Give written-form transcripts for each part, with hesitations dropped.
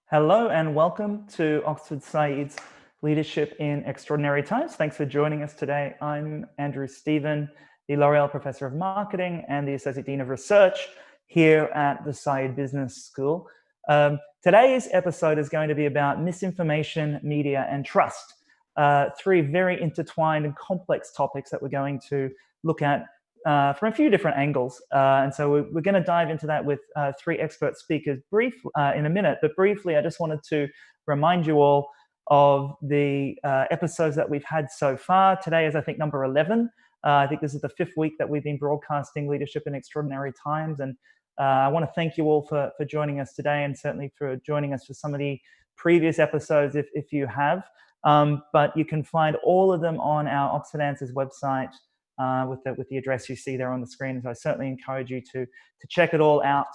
Hello and welcome to Oxford Saïd's Leadership in Extraordinary Times. Thanks for joining us today. I'm Andrew Stephen, the L'Oreal Professor of Marketing and the Associate Dean of Research here at the Saïd Business School. Today's episode is going to be about misinformation, media, and trust. Three very intertwined and complex topics that we're going to look at from a few different angles. And so we're going to dive into that with three expert speakers in a minute. But briefly, I just wanted to remind you all of the episodes that we've had so far. Today is, I think, number 11. I think this is the 5th week that we've been broadcasting Leadership in Extraordinary Times. And I want to thank you all for joining us today, and certainly for joining us for some of the previous episodes if you have. But you can find all of them on our Oxford Answers website, with the address you see there on the screen. So I certainly encourage you to check it all out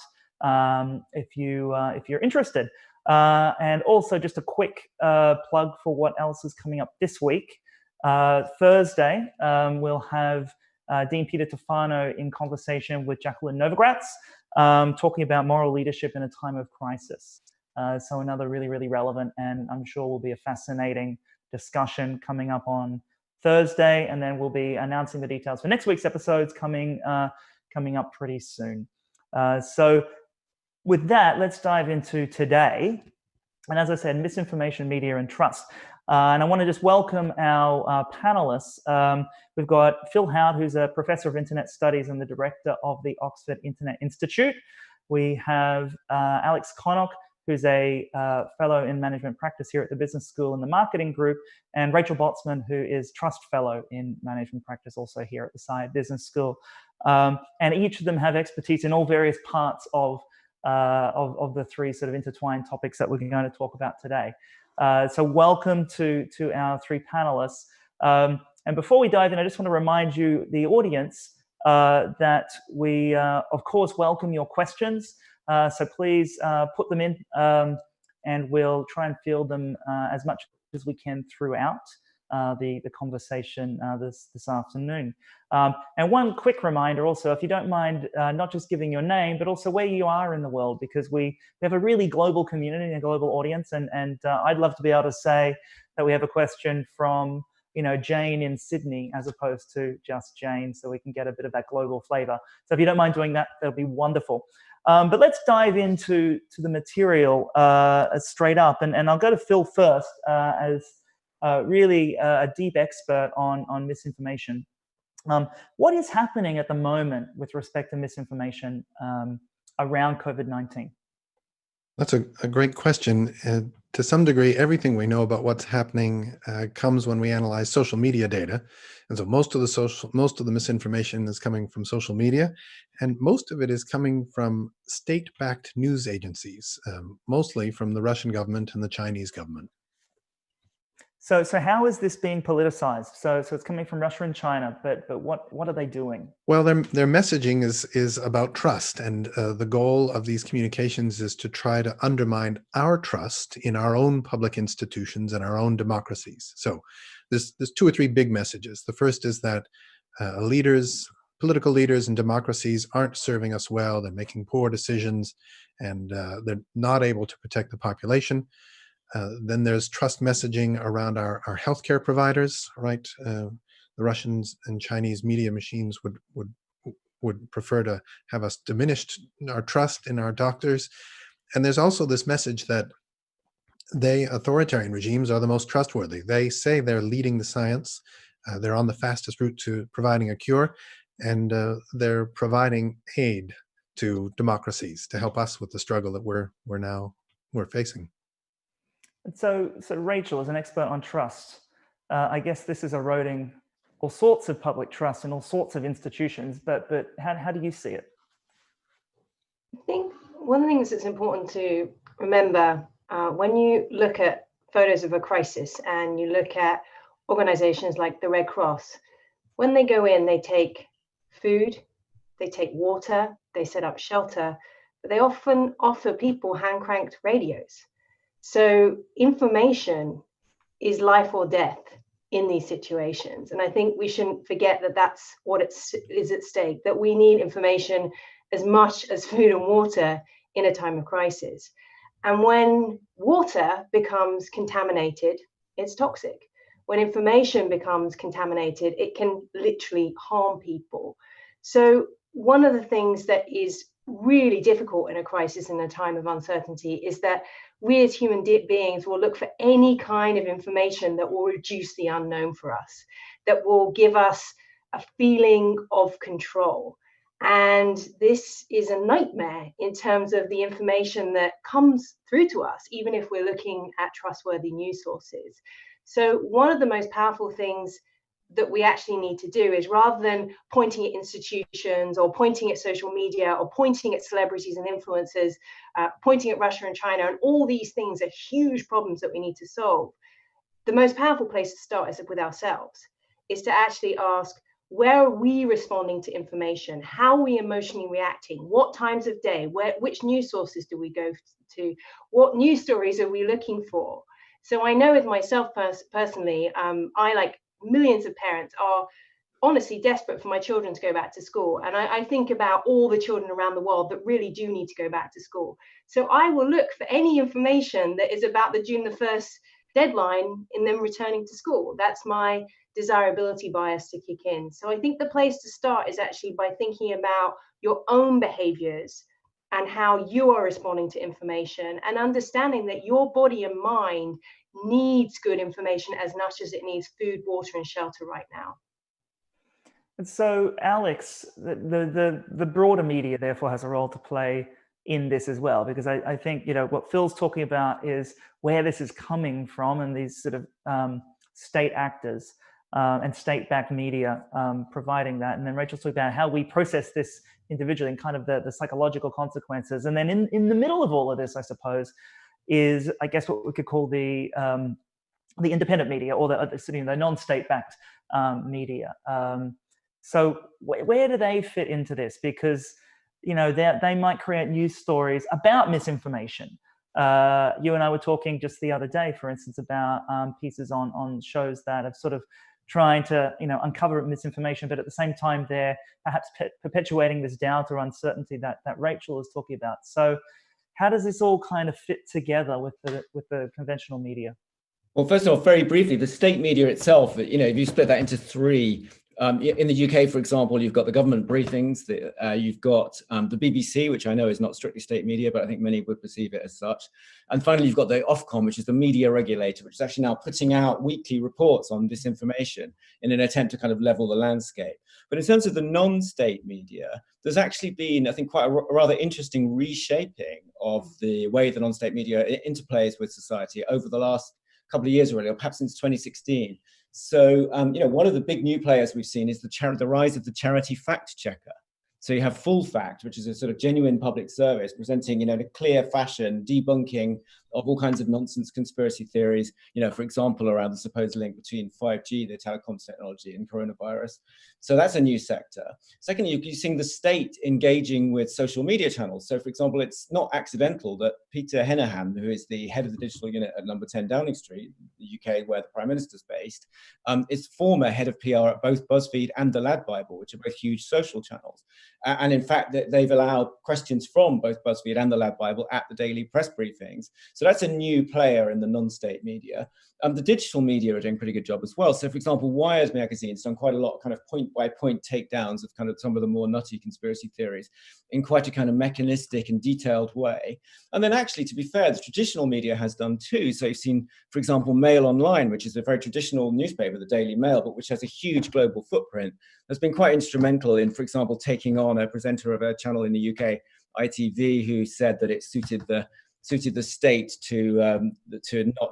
if you're interested. And also just a quick plug for what else is coming up this week. Thursday, we'll have Dean Peter Tofano in conversation with Jacqueline Novogratz, talking about moral leadership in a time of crisis. So another really, really relevant, and I'm sure will be a fascinating discussion coming up on Thursday, and then we'll be announcing the details for next week's episodes coming up pretty soon. So with that, let's dive into today. And as I said, misinformation, media, and trust. And I want to just welcome our panelists. We've got Phil Howard, who's a professor of internet studies and the director of the Oxford Internet Institute. We have Alex Connock, who's a fellow in management practice here at the business school in the marketing group, and Rachel Botsman, who is trust fellow in management practice also here at the Saïd Business School. And each of them have expertise in all various parts of the three sort of intertwined topics that we're going to talk about today. So welcome to our three panelists. And before we dive in, I just want to remind you, the audience, that we, of course, welcome your questions. So please put them in, and we'll try and field them as much as we can throughout the conversation this afternoon. And one quick reminder also, if you don't mind, not just giving your name, but also where you are in the world, because we have a really global community and a global audience. And I'd love to be able to say that we have a question from Jane in Sydney, as opposed to just Jane, so we can get a bit of that global flavor. So if you don't mind doing that, that'll be wonderful. But let's dive into the material straight up, and I'll go to Phil first, as really a deep expert on misinformation. What is happening at the moment with respect to misinformation around COVID-19? That's a great question. To some degree, everything we know about what's happening comes when we analyze social media data, and so most of the misinformation is coming from social media, and most of it is coming from state-backed news agencies, mostly from the Russian government and the Chinese government. So how is this being politicized? So it's coming from Russia and China, but what are they doing? Well, their messaging is about trust, and the goal of these communications is to try to undermine our trust in our own public institutions and our own democracies. So there's 2 or 3 big messages. The first is that political leaders and democracies aren't serving us well. They're making poor decisions, and they're not able to protect the population. Then there's trust messaging around our healthcare providers, right? The Russians and Chinese media machines would prefer to have us diminished our trust in our doctors. And there's also this message that authoritarian regimes are the most trustworthy. They say they're leading the science. They're on the fastest route to providing a cure, and they're providing aid to democracies to help us with the struggle that we're facing. So Rachel, as an expert on trust, I guess this is eroding all sorts of public trust in all sorts of institutions, but how do you see it? I think one of the things that's important to remember when you look at photos of a crisis and you look at organizations like the Red Cross, when they go in, they take food, they take water, they set up shelter, but they often offer people hand-cranked radios. So information is life or death in these situations. And I think we shouldn't forget that that's what is at stake, that we need information as much as food and water in a time of crisis. And when water becomes contaminated, it's toxic. When information becomes contaminated, it can literally harm people. So one of the things that is really difficult in a crisis, in a time of uncertainty, is that we as human beings will look for any kind of information that will reduce the unknown for us, that will give us a feeling of control. And this is a nightmare in terms of the information that comes through to us, even if we're looking at trustworthy news sources. So one of the most powerful things that we actually need to do is, rather than pointing at institutions or pointing at social media or pointing at celebrities and influencers, pointing at Russia and China, and all these things are huge problems that we need to solve. The most powerful place to start is with ourselves, is to actually ask, where are we responding to information? How are we emotionally reacting? What times of day? Which news sources do we go to? What news stories are we looking for? So I know with myself personally, I, like millions of parents, are honestly desperate for my children to go back to school. And I think about all the children around the world that really do need to go back to school. So I will look for any information that is about the June the 1st deadline in them returning to school. That's my desirability bias to kick in. So I think the place to start is actually by thinking about your own behaviors and how you are responding to information, and understanding that your body and mind needs good information as much as it needs food, water, and shelter right now. And so, Alex, the broader media therefore has a role to play in this as well, because I think, you know, what Phil's talking about is where this is coming from, and these sort of state actors and state-backed media providing that. And then Rachel's talking about how we process this individually and kind of the psychological consequences. And then in the middle of all of this, I suppose, is, I guess, what we could call the independent media, or the non-state-backed media. So where do they fit into this? Because, you know, they might create news stories about misinformation. You and I were talking just the other day, for instance, about pieces on shows that have sort of trying to, you know, uncover misinformation, but at the same time they're perhaps perpetuating this doubt or uncertainty that Rachel is talking about. So how does this all kind of fit together with the conventional media? Well, first of all, very briefly, the state media itself, you know, if you split that into three, in the UK, for example, you've got the government briefings, you've got the BBC, which I know is not strictly state media, but I think many would perceive it as such. And finally, you've got the Ofcom, which is the media regulator, which is actually now putting out weekly reports on disinformation in an attempt to kind of level the landscape. But in terms of the non-state media, there's actually been, I think, quite a rather interesting reshaping of the way the non-state media interplays with society over the last couple of years already, or perhaps since 2016. So, you know, one of the big new players we've seen is the rise of the charity fact checker. So you have Full Fact, which is a sort of genuine public service presenting, you know, in a clear fashion, debunking of all kinds of nonsense conspiracy theories, you know, for example, around the supposed link between 5G, the telecoms technology, and coronavirus. So that's a new sector. Secondly, you're seeing the state engaging with social media channels. So, for example, it's not accidental that Peter Heneghan, who is the head of the digital unit at number 10 Downing Street, the UK, where the Prime Minister's based, is former head of PR at both BuzzFeed and the Lad Bible, which are both huge social channels. And in fact, they've allowed questions from both BuzzFeed and the Lad Bible at the daily press briefings. So that's a new player in the non-state media. The digital media are doing a pretty good job as well. So, for example, Wired magazine's done quite a lot of kind of point-by-point takedowns of kind of some of the more nutty conspiracy theories in quite a kind of mechanistic and detailed way. And then actually, to be fair, the traditional media has done too. So you've seen, for example, Mail Online, which is a very traditional newspaper, the Daily Mail, but which has a huge global footprint, has been quite instrumental in, for example, taking on a presenter of a channel in the UK, ITV, who said that it suited the state to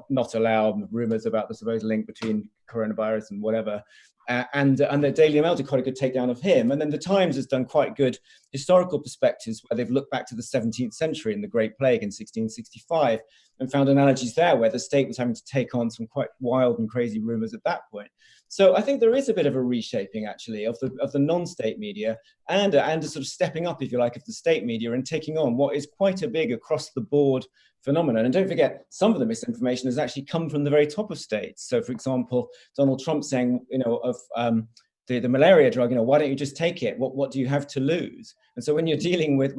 not allow rumors about the supposed link between coronavirus and whatever. And the Daily Mail did quite a good takedown of him. And then the Times has done quite good historical perspectives where they've looked back to the 17th century and the Great Plague in 1665 and found analogies there where the state was having to take on some quite wild and crazy rumors at that point. So I think there is a bit of a reshaping actually of the non-state media and a sort of stepping up, if you like, of the state media and taking on what is quite a big across the board phenomenon. And don't forget, some of the misinformation has actually come from the very top of states. So, for example, Donald Trump saying, you know, of the malaria drug, why don't you just take it? What do you have to lose? And so when you're dealing with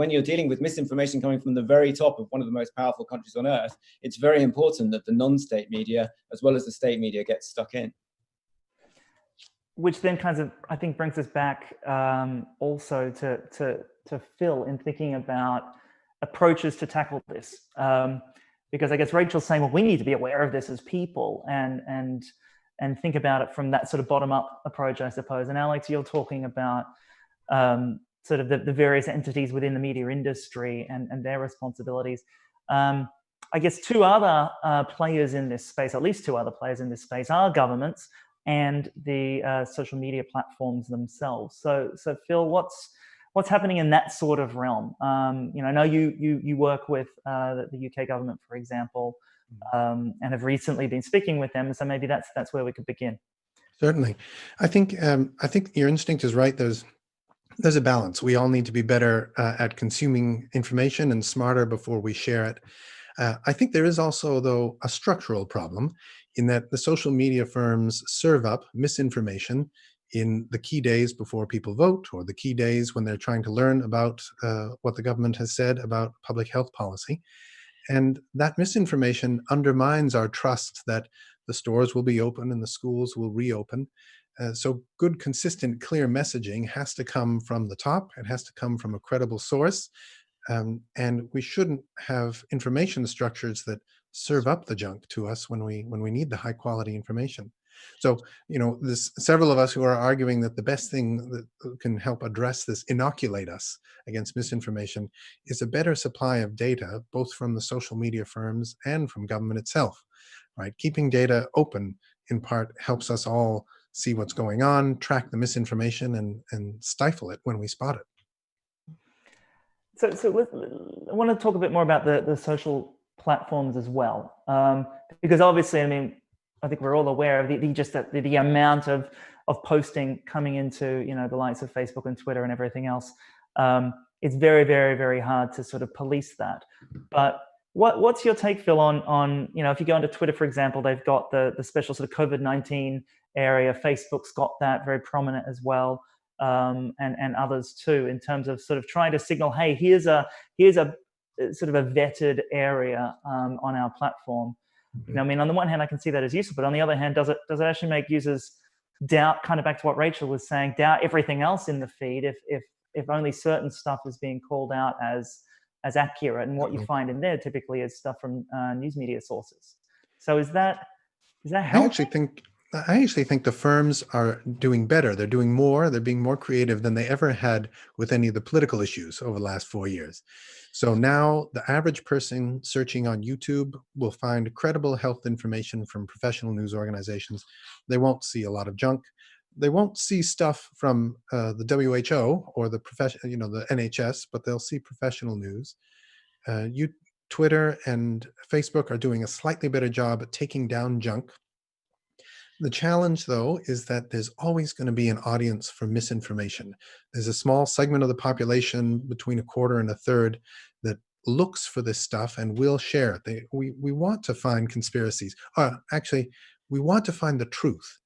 misinformation coming from the very top of one of the most powerful countries on earth, it's very important that the non-state media as well as the state media get stuck in. Which then kind of, I think, brings us back also to Phil in thinking about approaches to tackle this. Because I guess Rachel's saying, well, we need to be aware of this as people and think about it from that sort of bottom-up approach, I suppose. And Alex, you're talking about sort of the various entities within the media industry and their responsibilities. I guess two other players in this space, at least two other players in this space, are governments and the social media platforms themselves. So Phil, what's happening in that sort of realm? I know you work with the UK government, for example, and have recently been speaking with them. So maybe that's where we could begin. Certainly, I think your instinct is right. There's a balance. We all need to be better at consuming information and smarter before we share it. I think there is also, though, a structural problem in that the social media firms serve up misinformation in the key days before people vote, or the key days when they're trying to learn about what the government has said about public health policy. And that misinformation undermines our trust that the stores will be open and the schools will reopen. So good, consistent, clear messaging has to come from the top. It has to come from a credible source. And we shouldn't have information structures that serve up the junk to us when we need the high quality information. So, there's several of us who are arguing that the best thing that can help address this, inoculate us against misinformation, is a better supply of data, both from the social media firms and from government itself, right? Keeping data open in part helps us all see what's going on, track the misinformation, and stifle it when we spot it. So I want to talk a bit more about the social platforms as well, because obviously, I think we're all aware of the amount of posting coming into the likes of Facebook and Twitter and everything else. It's very, very, very hard to sort of police that. But what's your take, Phil, on if you go onto Twitter, for example, they've got the special sort of COVID-19 area. Facebook's got that very prominent as well. And others too, in terms of sort of trying to signal, hey, here's a sort of a vetted area on our platform. On the one hand, I can see that as useful, but on the other hand, does it actually make users doubt, kind of back to what Rachel was saying, doubt everything else in the feed if only certain stuff is being called out as accurate, and what you find in there typically is stuff from news media sources. So is that helpful? I actually think the firms are doing better. They're doing more. They're being more creative than they ever had with any of the political issues over the last 4 years. So now the average person searching on YouTube will find credible health information from professional news organizations. They won't see a lot of junk. They won't see stuff from the WHO or the the NHS, but they'll see professional news. Twitter and Facebook are doing a slightly better job at taking down junk. The challenge, though, is that there's always going to be an audience for misinformation. There's a small segment of the population, between a quarter and a third, that looks for this stuff and will share it. We want to find conspiracies. Actually, we want to find the truth.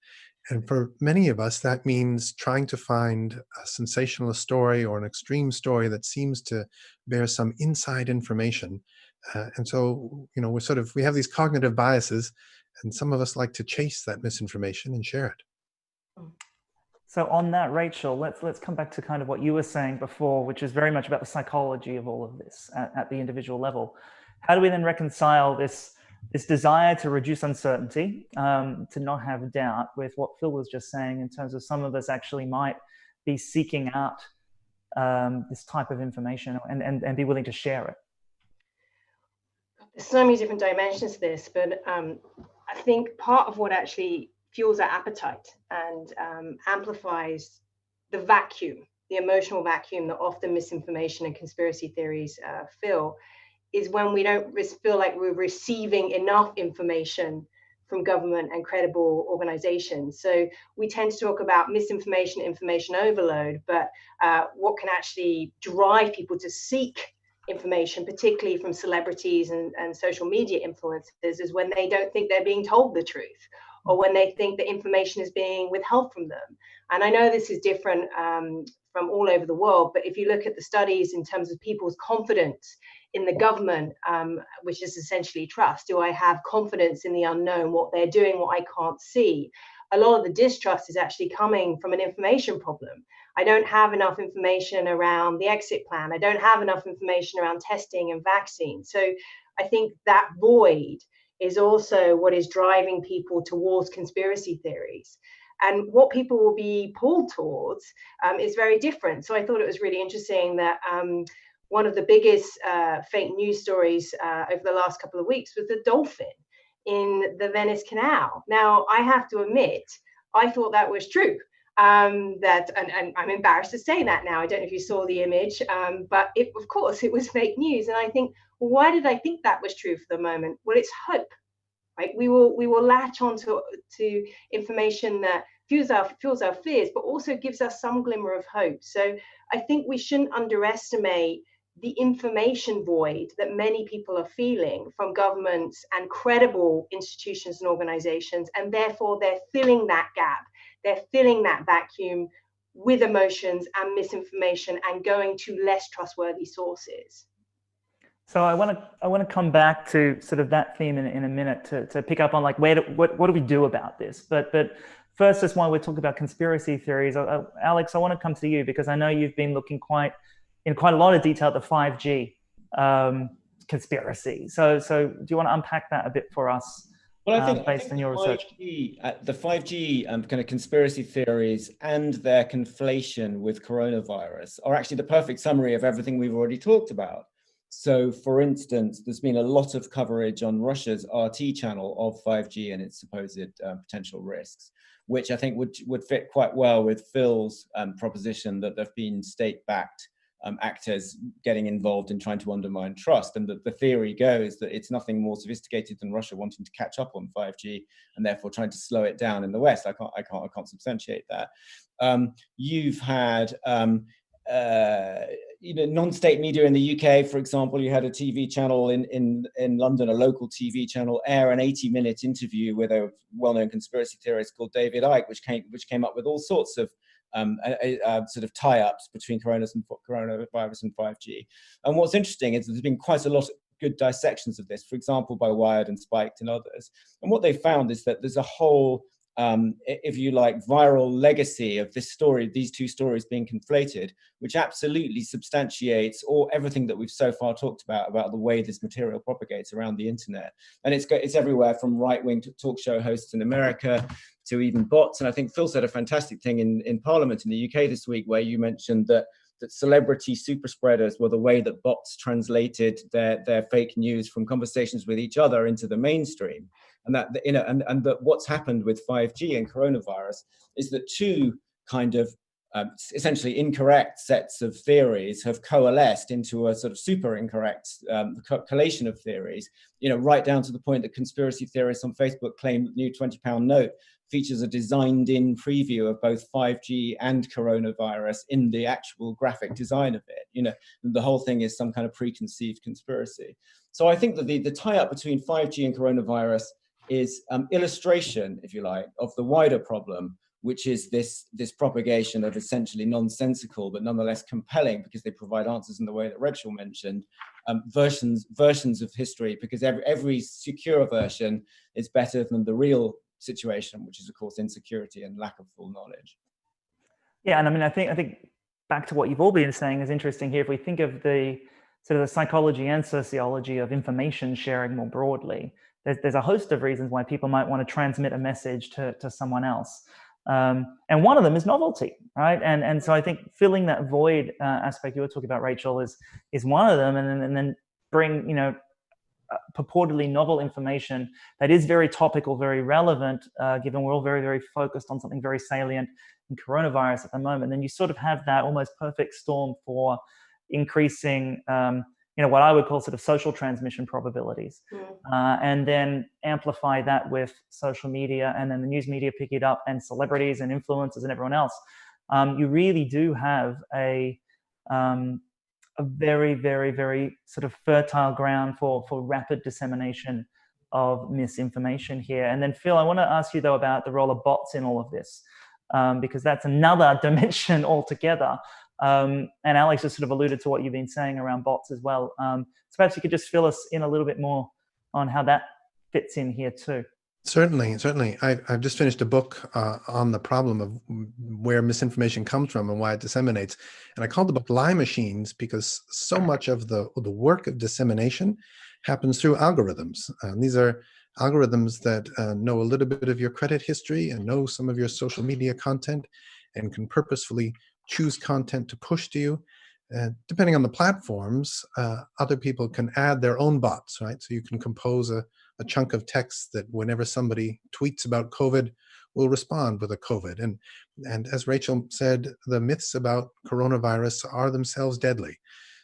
And for many of us, that means trying to find a sensationalist story or an extreme story that seems to bear some inside information. And so, we have these cognitive biases, and some of us like to chase that misinformation and share it. So on that, Rachel, let's come back to kind of what you were saying before, which is very much about the psychology of all of this at the individual level. How do we then reconcile this desire to reduce uncertainty, to not have doubt, with what Phil was just saying in terms of some of us actually might be seeking out this type of information and be willing to share it? There's so many different dimensions to this, but I think part of what actually fuels our appetite and amplifies the vacuum, the emotional vacuum that often misinformation and conspiracy theories fill, is when we don't feel like we're receiving enough information from government and credible organizations. So we tend to talk about misinformation, information overload, but what can actually drive people to seek information, particularly from celebrities and social media influencers, is when they don't think they're being told the truth, or when they think that information is being withheld from them. And I know this is different from all over the world, but if you look at the studies in terms of people's confidence in the government, which is essentially trust, do I have confidence in the unknown, what they're doing, what I can't see? A lot of the distrust is actually coming from an information problem. I don't have enough information around the exit plan. I don't have enough information around testing and vaccines. So I think that void is also what is driving people towards conspiracy theories. And what people will be pulled towards is very different. So I thought it was really interesting that one of the biggest fake news stories over the last couple of weeks was the dolphin in the Venice Canal. Now, I have to admit, I thought that was true. And I'm embarrassed to say that now. I don't know if you saw the image, but of course it was fake news. And I think, well, why did I think that was true for the moment? Well, it's hope. Right? We will latch on to information that fuels our fears, but also gives us some glimmer of hope. So I think we shouldn't underestimate the information void that many people are feeling from governments and credible institutions and organizations, and therefore they're filling that gap. They're filling that vacuum with emotions and misinformation and going to less trustworthy sources. So I want to come back to sort of that theme in a minute to pick up on like what do we do about this? But first, just while we're talking about conspiracy theories, Alex, I want to come to you because I know you've been looking in quite a lot of detail at the 5G conspiracy. So do you want to unpack that a bit for us? Well, I think based on your research, the 5G kind of conspiracy theories and their conflation with coronavirus are actually the perfect summary of everything we've already talked about. So, for instance, there's been a lot of coverage on Russia's RT channel of 5G and its supposed potential risks, which I think would fit quite well with Phil's proposition that there have been state-backed actors getting involved in trying to undermine trust. And the theory goes that it's nothing more sophisticated than Russia wanting to catch up on 5G and therefore trying to slow it down in the West. I can't substantiate that. You've had non-state media in the UK, for example. You had a TV channel in London, a local TV channel, air an 80-minute interview with a well-known conspiracy theorist called David Icke, which came up with all sorts of sort of tie-ups between coronavirus and 5G. And what's interesting is there's been quite a lot of good dissections of this, for example, by Wired and Spiked and others. And what they found is that there's a whole if you like, viral legacy of this story, these two stories being conflated, which absolutely substantiates everything that we've so far talked about the way this material propagates around the internet. And it's everywhere from right-wing talk show hosts in America to even bots. And I think Phil said a fantastic thing in Parliament in the UK this week, where you mentioned that celebrity super spreaders were the way that bots translated their fake news from conversations with each other into the mainstream. And that, and that what's happened with 5G and coronavirus is that two kind of essentially incorrect sets of theories have coalesced into a sort of super incorrect collation of theories, right down to the point that conspiracy theorists on Facebook claim that the new £20 note features a designed-in preview of both 5G and coronavirus in the actual graphic design of it. The whole thing is some kind of preconceived conspiracy. So I think that the tie-up between 5G and coronavirus is illustration, if you like, of the wider problem, which is this propagation of essentially nonsensical but nonetheless compelling, because they provide answers in the way that Rachel mentioned, versions of history, because every secure version is better than the real situation, which is of course insecurity and lack of full knowledge. Yeah, and I mean, I think back to what you've all been saying is interesting here. If we think of the sort of the psychology and sociology of information sharing more broadly, there's a host of reasons why people might want to transmit a message to someone else. And one of them is novelty, right? And so I think filling that void aspect you were talking about, Rachel, is one of them, and then bring, purportedly novel information that is very topical, very relevant, given we're all very, very focused on something very salient in coronavirus at the moment. Then you sort of have that almost perfect storm for increasing what I would call sort of social transmission probabilities, and then amplify that with social media, and then the news media pick it up, and celebrities and influencers and everyone else. You really do have a very, very, very sort of fertile ground for rapid dissemination of misinformation here. And then Phil, I want to ask you though about the role of bots in all of this, because that's another dimension altogether. And Alex has sort of alluded to what you've been saying around bots as well. So perhaps you could just fill us in a little bit more on how that fits in here too. Certainly. I've just finished a book on the problem of where misinformation comes from and why it disseminates. And I called the book Lie Machines because so much of the work of dissemination happens through algorithms. These are algorithms that know a little bit of your credit history and know some of your social media content and can purposefully choose content to push to you. Depending on the platforms, other people can add their own bots, right? So you can compose a chunk of text that whenever somebody tweets about COVID, will respond with a COVID. And as Rachel said, the myths about coronavirus are themselves deadly.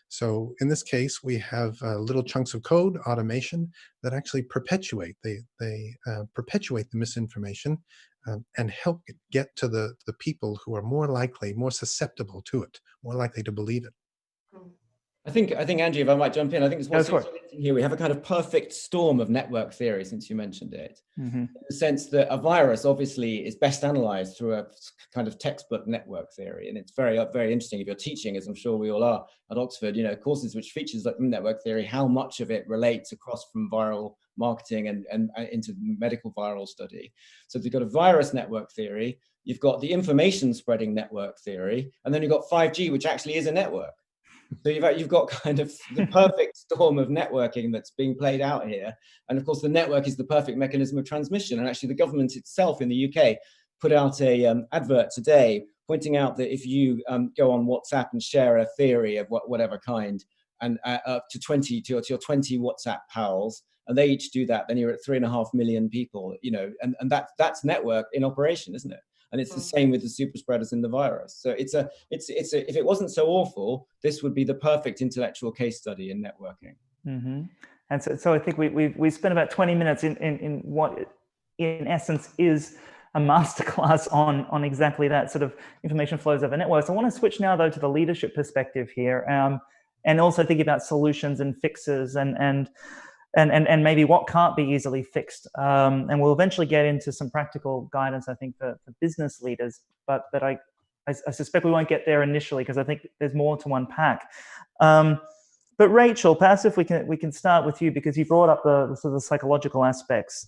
So in this case, we have little chunks of code, automation, that actually perpetuate. They perpetuate the misinformation and help it get to the people who are more likely, more susceptible to it, more likely to believe it. I think, Andrew, if I might jump in, I think it's what's interesting here. We have a kind of perfect storm of network theory, since you mentioned it, in the sense that a virus obviously is best analyzed through a kind of textbook network theory. And it's very, very interesting if you're teaching, as I'm sure we all are at Oxford, courses which features like network theory, how much of it relates across from viral marketing and into medical viral study. So if you've got a virus network theory, you've got the information spreading network theory, and then you've got 5G, which actually is a network. So you've got kind of the perfect storm of networking that's being played out here. And of course, the network is the perfect mechanism of transmission. And actually, the government itself in the UK put out a advert today pointing out that if you go on WhatsApp and share a theory of whatever kind, and up to 20 to your 20 WhatsApp pals, and they each do that, then you're at 3.5 million people. And that's network in operation, isn't it? And it's the same with the super spreaders in the virus. So it's if it wasn't so awful, this would be the perfect intellectual case study in networking. Mm-hmm. And so I think we spent about 20 minutes in what in essence is a masterclass on exactly that sort of information flows over networks. I want to switch now though to the leadership perspective here, and also thinking about solutions and fixes and maybe what can't be easily fixed. And we'll eventually get into some practical guidance, I think, for business leaders. But I suspect we won't get there initially because I think there's more to unpack. But Rachel, perhaps if we can start with you, because you brought up the sort of psychological aspects.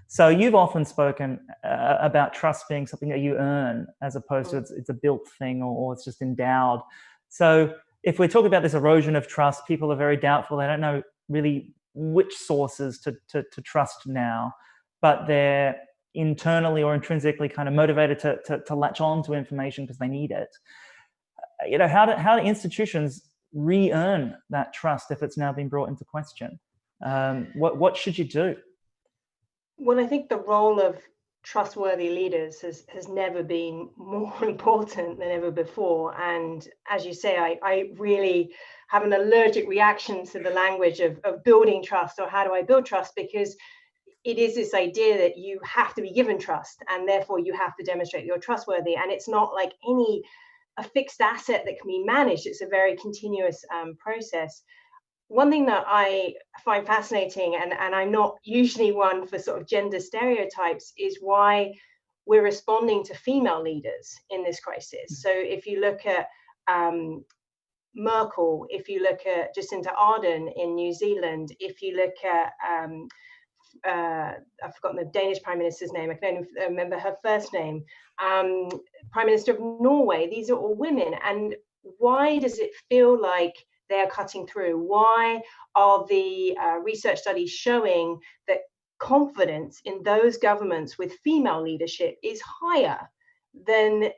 So you've often spoken about trust being something that you earn as opposed to it's a built thing or it's just endowed. So if we're talking about this erosion of trust, people are very doubtful. They don't know really which sources to trust now, but they're internally or intrinsically kind of motivated to latch on to information because they need it. How do institutions re-earn that trust if it's now been brought into question? What should you do? Well, I think the role of trustworthy leaders has never been more important than ever before. And as you say, I really have an allergic reaction to the language of building trust or how do I build trust, because it is this idea that you have to be given trust and therefore you have to demonstrate you're trustworthy. And it's not like a fixed asset that can be managed. It's a very continuous process. One thing that I find fascinating, and I'm not usually one for sort of gender stereotypes, is why we're responding to female leaders in this crisis. So if you look at Merkel, if you look at Jacinda Ardern in New Zealand, if you look at, I've forgotten the Danish Prime Minister's name, I can only remember her first name, Prime Minister of Norway, these are all women. And why does it feel like they're cutting through? Why are the research studies showing that confidence in those governments with female leadership is higher than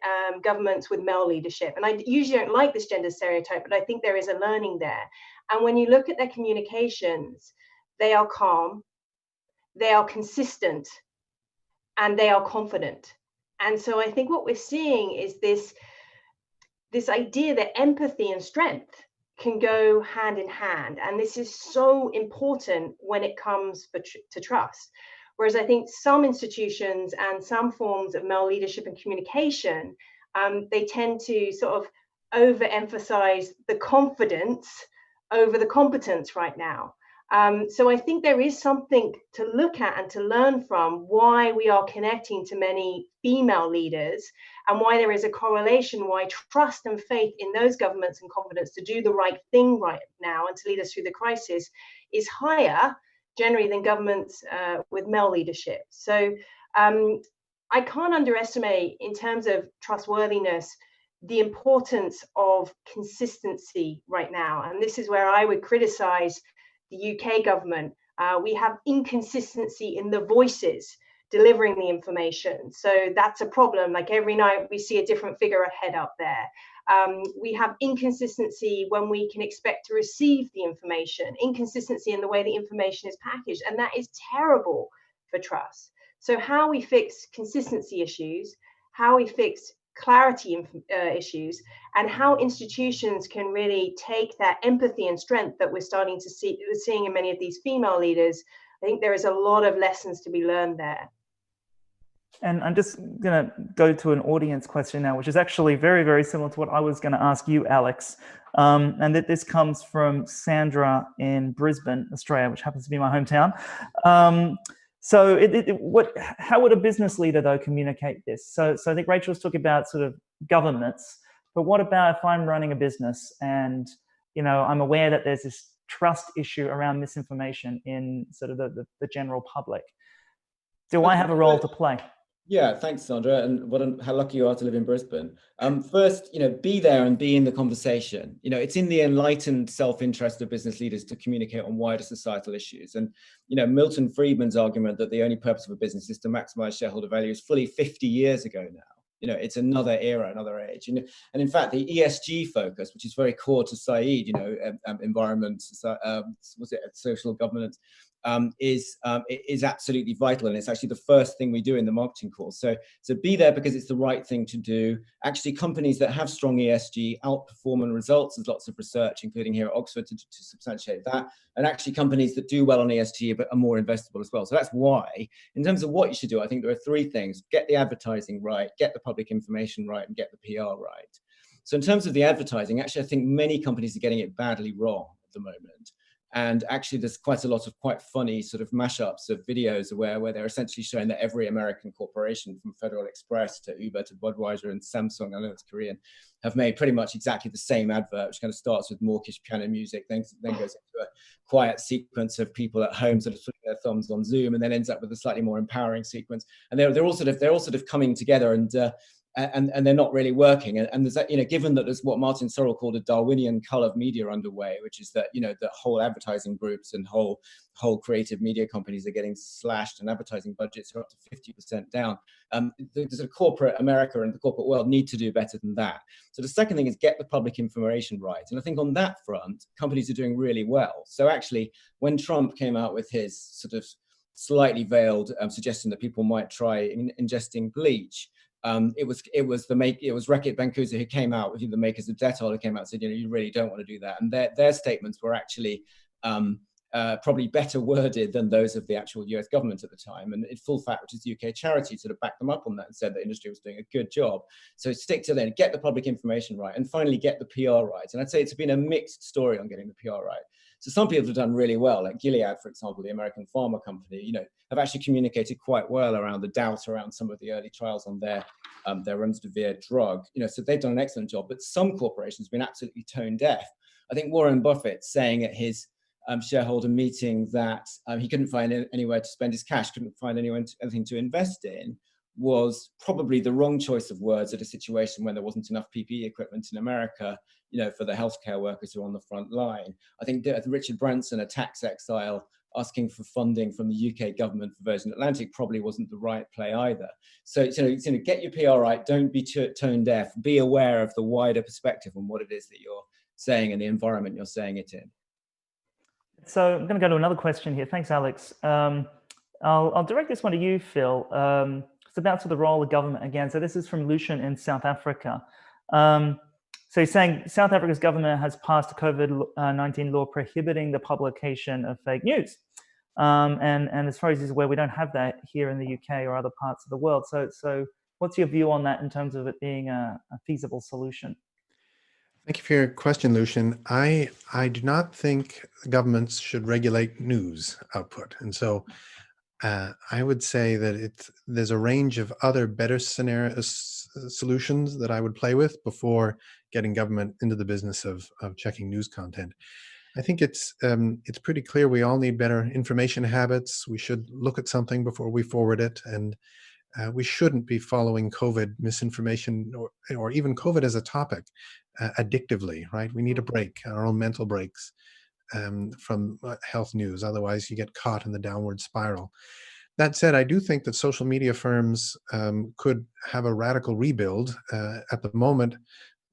governments with male leadership? And I usually don't like this gender stereotype, but I think there is a learning there. And when you look at their communications, they are calm, they are consistent, and they are confident. And so I think what we're seeing is this idea that empathy and strength can go hand in hand. And this is so important when it comes to trust. Whereas I think some institutions and some forms of male leadership and communication, they tend to sort of overemphasize the confidence over the competence right now. So I think there is something to look at and to learn from why we are connecting to many female leaders and why there is a correlation, why trust and faith in those governments and confidence to do the right thing right now and to lead us through the crisis is higher generally than governments with male leadership. So I can't underestimate in terms of trustworthiness the importance of consistency right now. And this is where I would criticize the UK government. We have inconsistency in the voices delivering the information. So that's a problem. Like every night we see a different figurehead up there. We have inconsistency when we can expect to receive the information, inconsistency in the way the information is packaged. And that is terrible for trust. So how we fix consistency issues, how we fix clarity issues, and how institutions can really take that empathy and strength that we're seeing in many of these female leaders. I think there is a lot of lessons to be learned there. And I'm just going to go to an audience question now, which is actually very, very similar to what I was going to ask you, Alex. And that this comes from Sandra in Brisbane, Australia, which happens to be my hometown. So how would a business leader, though, communicate this? So I think Rachel was talking about sort of governments, but what about if I'm running a business and, I'm aware that there's this trust issue around misinformation in sort of the general public? Do I have a role to play? Yeah, thanks, Sandra, and how lucky you are to live in Brisbane. First, be there and be in the conversation. It's in the enlightened self-interest of business leaders to communicate on wider societal issues. And Milton Friedman's argument that the only purpose of a business is to maximize shareholder value is fully 50 years ago now. It's another era, another age. And in fact, the ESG focus, which is very core to Saïd, environment, social governance, is absolutely vital, and it's actually the first thing we do in the marketing course. So be there because it's the right thing to do. Actually, companies that have strong ESG outperform in results. There's lots of research, including here at Oxford, to substantiate that. And actually, companies that do well on ESG are more investable as well. So that's why, in terms of what you should do, I think there are three things: get the advertising right, get the public information right, and get the PR right. So in terms of the advertising, actually, I think many companies are getting it badly wrong at the moment. And actually, there's quite a lot of quite funny sort of mashups of videos where they're essentially showing that every American corporation, from Federal Express to Uber to Budweiser and Samsung, I know it's Korean, have made pretty much exactly the same advert, which kind of starts with mawkish piano music, then goes into a quiet sequence of people at home sort of putting their thumbs on Zoom, and then ends up with a slightly more empowering sequence. And they're all sort of coming together, and they're not really working. And there's that, given that there's what Martin Sorrell called a Darwinian cull of media underway, which is that, the whole advertising groups and whole creative media companies are getting slashed and advertising budgets are up to 50% down. The sort of corporate America and the corporate world need to do better than that. So the second thing is get the public information right. And I think on that front, companies are doing really well. So actually, when Trump came out with his sort of slightly veiled suggestion that people might try ingesting bleach, it was Reckitt Benckiser who came out, the makers of Dettol, who came out and said, you really don't want to do that. And their statements were actually probably better worded than those of the actual US government at the time. And in full fact, which is the UK charity, sort of backed them up on that and said the industry was doing a good job. So stick to that, get the public information right, and finally get the PR right. And I'd say it's been a mixed story on getting the PR right. So some people have done really well, like Gilead, for example, the American pharma company, have actually communicated quite well around the doubt around some of the early trials on their remdesivir drug. So they've done an excellent job, but some corporations have been absolutely tone deaf. I think Warren Buffett saying at his shareholder meeting that he couldn't find anywhere to spend his cash, couldn't find anything to invest in, was probably the wrong choice of words at a situation when there wasn't enough PPE equipment in America, for the healthcare workers who are on the front line. I think that Richard Branson, a tax exile, asking for funding from the UK government for Virgin Atlantic probably wasn't the right play either. So, get your PR right, don't be tone deaf, be aware of the wider perspective on what it is that you're saying and the environment you're saying it in. So I'm going to go to another question here. Thanks, Alex. I'll direct this one to you, Phil. It's about the role of government again. So this is from Lucian in South Africa. So he's saying South Africa's government has passed a COVID-19 law prohibiting the publication of fake news. And as far as he's aware, we don't have that here in the UK or other parts of the world. So what's your view on that in terms of it being a feasible solution? Thank you for your question, Lucian. I do not think governments should regulate news output, and so I would say that there's a range of other better solutions that I would play with before getting government into the business of checking news content. I think it's pretty clear we all need better information habits. We should look at something before we forward it, and we shouldn't be following COVID misinformation or even COVID as a topic addictively, right? We need a break, our own mental breaks from health news. Otherwise, you get caught in the downward spiral. That said, I do think that social media firms could have a radical rebuild. At the moment,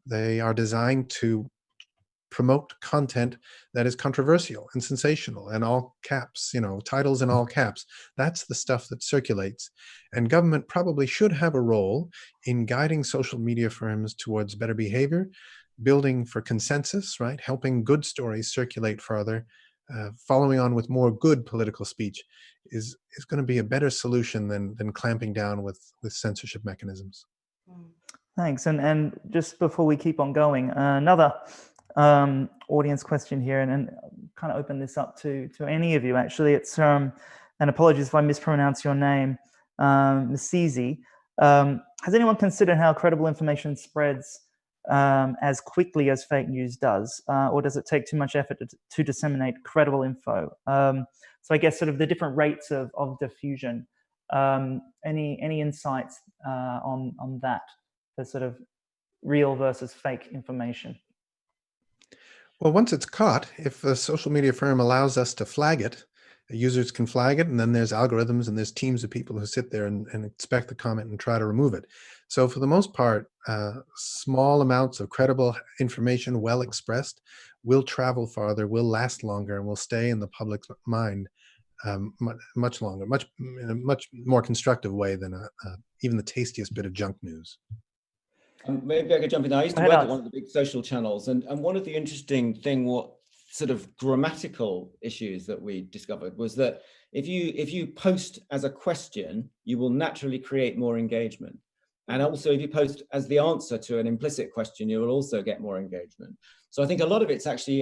they are designed to promote content that is controversial and sensational and all caps, titles in all caps. That's the stuff that circulates. And government probably should have a role in guiding social media firms towards better behavior, building for consensus, right? Helping good stories circulate further, following on with more good political speech is going to be a better solution than clamping down with censorship mechanisms. Thanks. And just before we keep on going, another audience question here, and kind of open this up to any of you. Actually, it's and apologies if I mispronounce your name, Misizi. Has anyone considered how credible information spreads as quickly as fake news does, or does it take too much effort to disseminate credible info? So I guess sort of the different rates of diffusion. Any insights on that, for sort of real versus fake information? Well, once it's caught, if a social media firm allows us to flag it, users can flag it, and then there's algorithms and there's teams of people who sit there and inspect the comment and try to remove it. So for the most part, small amounts of credible information, well expressed, will travel farther, will last longer, and will stay in the public mind much longer, in a much more constructive way than even the tastiest bit of junk news. Maybe I could jump in. I used to work at one of the big social channels, and one of the interesting what sort of grammatical issues that we discovered was that if you post as a question, you will naturally create more engagement. And also, if you post as the answer to an implicit question, you will also get more engagement. So I think a lot of it's actually,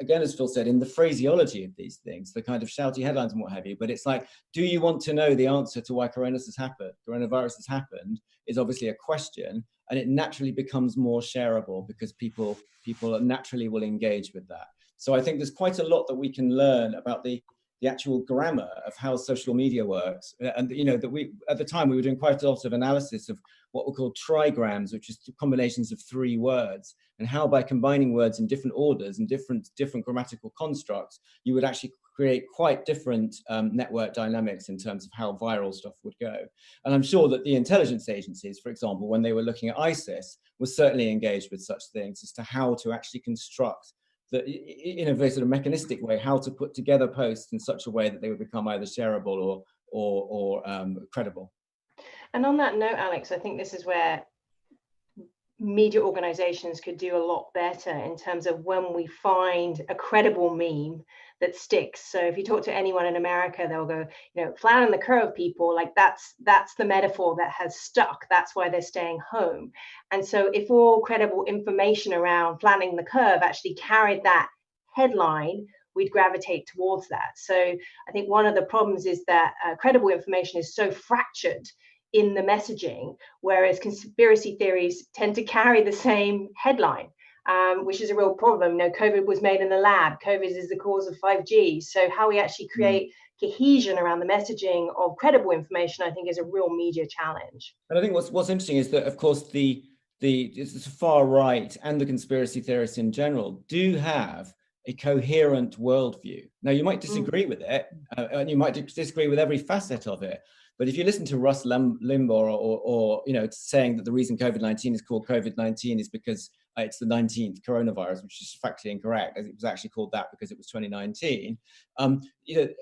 again, as Phil said, in the phraseology of these things, the kind of shouty headlines and what have you. But it's like, do you want to know the answer to why coronavirus has happened is obviously a question, and it naturally becomes more shareable because people naturally will engage with that. So I think there's quite a lot that we can learn about the actual grammar of how social media works. And that we, at the time, we were doing quite a lot of analysis of what were called trigrams, which is combinations of 3 words, and how by combining words in different orders and different grammatical constructs, you would actually create quite different network dynamics in terms of how viral stuff would go. And I'm sure that the intelligence agencies, for example, when they were looking at ISIS, were certainly engaged with such things as to how to actually construct in a very sort of mechanistic way, how to put together posts in such a way that they would become either shareable or credible. And on that note, Alex, I think this is where media organizations could do a lot better in terms of when we find a credible meme that sticks. So if you talk to anyone in America, they'll go, flatten the curve, people, like that's the metaphor that has stuck. That's why they're staying home. And so if all credible information around flattening the curve actually carried that headline, we'd gravitate towards that. So I think one of the problems is that credible information is so fractured in the messaging, whereas conspiracy theories tend to carry the same headline, which is a real problem. COVID was made in a lab. COVID is the cause of 5G. So how we actually create cohesion around the messaging of credible information, I think, is a real media challenge. And I think what's interesting is that, of course, the far right and the conspiracy theorists in general do have a coherent worldview. Now, you might disagree with it, and you might disagree with every facet of it. But if you listen to Russ Limbaugh or saying that the reason COVID-19 is called COVID-19 is because it's the 19th coronavirus, which is factually incorrect, as it was actually called that because it was 2019.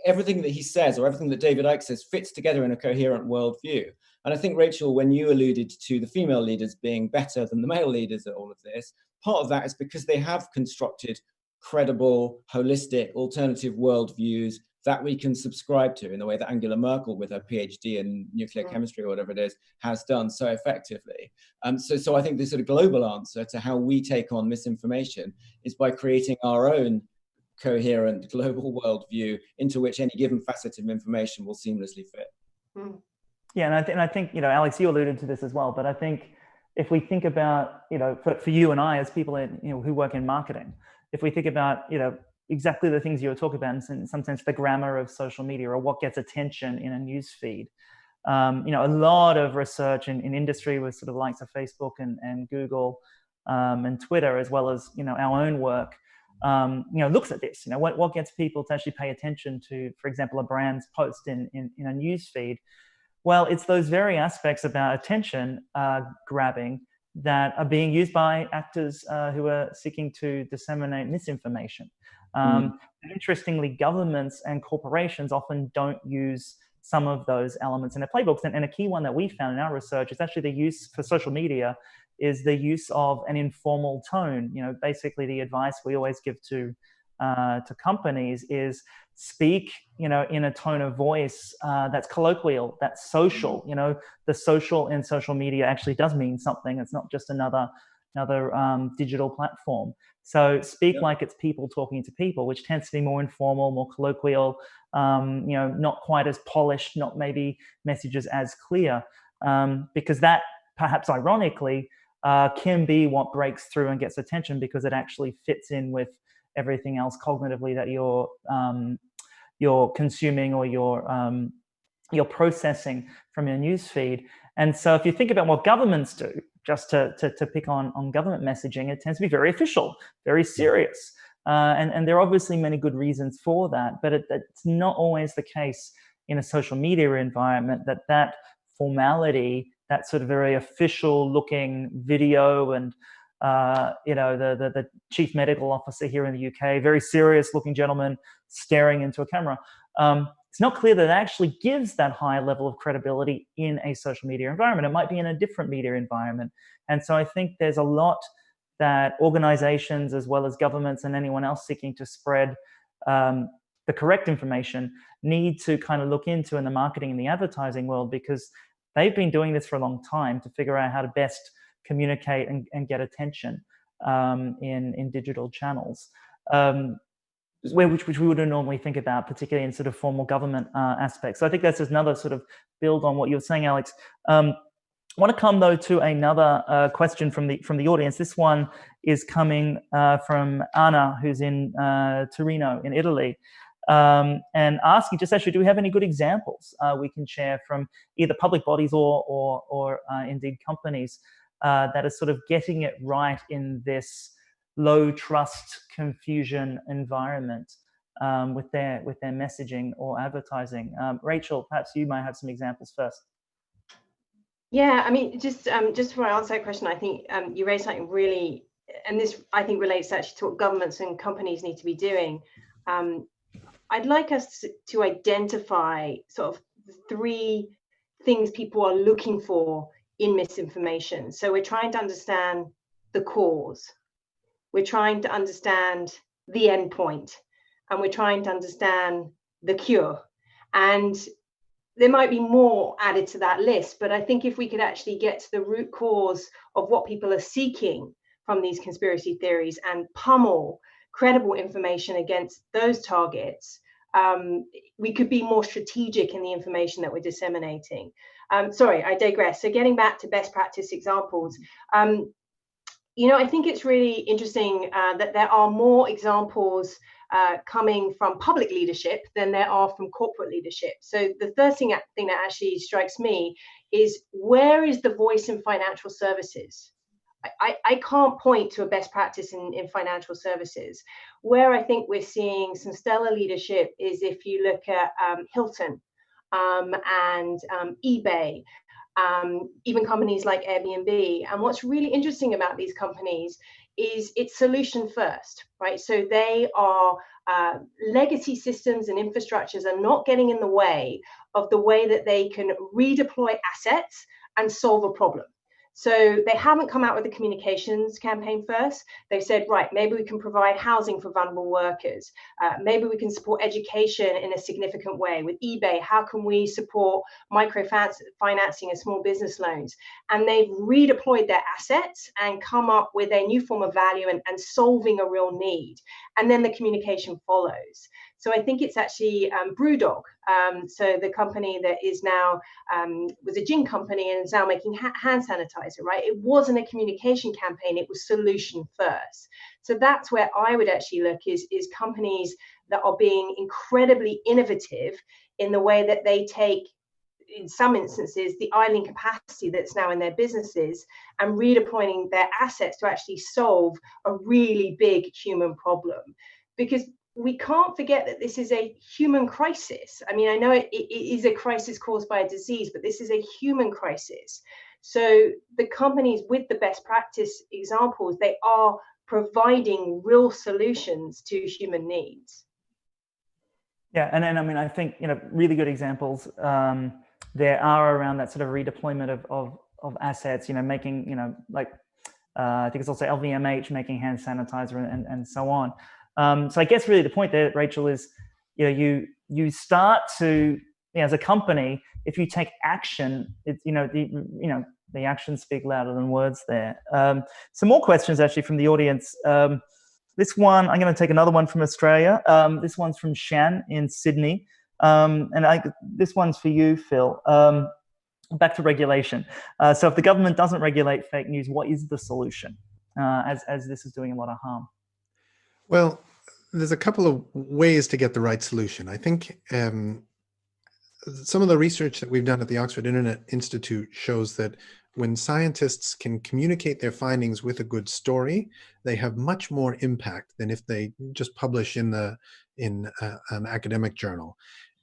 Everything that he says or everything that David Icke says fits together in a coherent worldview. And I think, Rachel, when you alluded to the female leaders being better than the male leaders at all of this, part of that is because they have constructed credible, holistic, alternative worldviews that we can subscribe to in the way that Angela Merkel, with her PhD in nuclear chemistry or whatever it is, has done so effectively. So I think the sort of global answer to how we take on misinformation is by creating our own coherent global worldview into which any given facet of information will seamlessly fit. Yeah, and I think, Alex, you alluded to this as well, but I think if we think about, for you and I as people who work in marketing, if we think about, exactly the things you were talking about, in some sense, the grammar of social media or what gets attention in a news feed. A lot of research in industry with sort of likes of Facebook and Google and Twitter, as well as, our own work, looks at this, what gets people to actually pay attention to, for example, a brand's post in a news feed. Well, it's those very aspects about attention grabbing that are being used by actors who are seeking to disseminate misinformation. Interestingly, governments and corporations often don't use some of those elements in their playbooks. And a key one that we found in our research is actually the use for social media is the use of an informal tone. Basically the advice we always give to companies is speak, in a tone of voice that's colloquial, that's social. The social in social media actually does mean something. It's not just another digital platform. So speak like it's people talking to people, which tends to be more informal, more colloquial, not quite as polished, not maybe messages as clear, because that perhaps ironically can be what breaks through and gets attention, because it actually fits in with everything else cognitively that you're consuming or you're processing from your news feed. And so if you think about what governments do, just to pick on government messaging, it tends to be very official, very serious. And there are obviously many good reasons for that, but it's not always the case in a social media environment that formality, that sort of very official looking video and the chief medical officer here in the UK, very serious looking gentleman staring into a camera. It's not clear that it actually gives that high level of credibility in a social media environment. It might be in a different media environment. And so I think there's a lot that organizations, as well as governments and anyone else seeking to spread the correct information, need to kind of look into in the marketing and the advertising world, because they've been doing this for a long time to figure out how to best communicate and get attention in digital channels, which we wouldn't normally think about, particularly in sort of formal government aspects. So I think that's just another sort of build on what you were saying, Alex. I want to come though to another question from the audience. This one is coming from Anna, who's in Torino in Italy, and asking just actually, do we have any good examples we can share from either public bodies or indeed companies that are sort of getting it right in this low trust confusion environment with their messaging or advertising? Rachel, perhaps you might have some examples first. Yeah, I mean, just before I answer that question, I think you raised something really, and this I think relates actually to what governments and companies need to be doing. I'd like us to identify sort of 3 things people are looking for in misinformation. So we're trying to understand the cause, we're trying to understand the endpoint, and we're trying to understand the cure. And there might be more added to that list, but I think if we could actually get to the root cause of what people are seeking from these conspiracy theories and pummel credible information against those targets, we could be more strategic in the information that we're disseminating. Sorry, I digress. So getting back to best practice examples, I think it's really interesting that there are more examples coming from public leadership than there are from corporate leadership. So the first thing that actually strikes me is, where is the voice in financial services? I can't point to a best practice in financial services. Where I think we're seeing some stellar leadership is if you look at Hilton and eBay, even companies like Airbnb. And what's really interesting about these companies is it's solution first, right? So they are legacy systems and infrastructures are not getting in the way of the way that they can redeploy assets and solve a problem. So they haven't come out with a communications campaign first. They've said, right, maybe we can provide housing for vulnerable workers. Maybe we can support education in a significant way. With eBay, how can we support microfinancing and small business loans? And they've redeployed their assets and come up with a new form of value and solving a real need. And then the communication follows. So I think it's actually Brewdog, so the company that is now was a gin company and is now making hand sanitizer, right? It wasn't a communication campaign, it was solution first. So that's where I would actually look is companies that are being incredibly innovative in the way that they take, in some instances, the idling capacity that's now in their businesses and redeploying their assets to actually solve a really big human problem. Because we can't forget that this is a human crisis. I mean, I know it is a crisis caused by a disease, but this is a human crisis. So the companies with the best practice examples, they are providing real solutions to human needs. Yeah, and then I mean, I think, you know, really good examples there are around that sort of redeployment of assets, you know, making, you know, like I think it's also LVMH making hand sanitizer and so on. So I guess really the point there, Rachel, is, you know, you start to, you know, as a company, if you take action, it's, you know, the actions speak louder than words there. Some more questions actually from the audience. This one, I'm going to take another one from Australia. This one's from Shan in Sydney. This one's for you, Phil. Back to regulation. So if the government doesn't regulate fake news, what is the solution, as this is doing a lot of harm? Well, there's a couple of ways to get the right solution. I think some of the research that we've done at the Oxford Internet Institute shows that when scientists can communicate their findings with a good story, they have much more impact than if they just publish in an academic journal.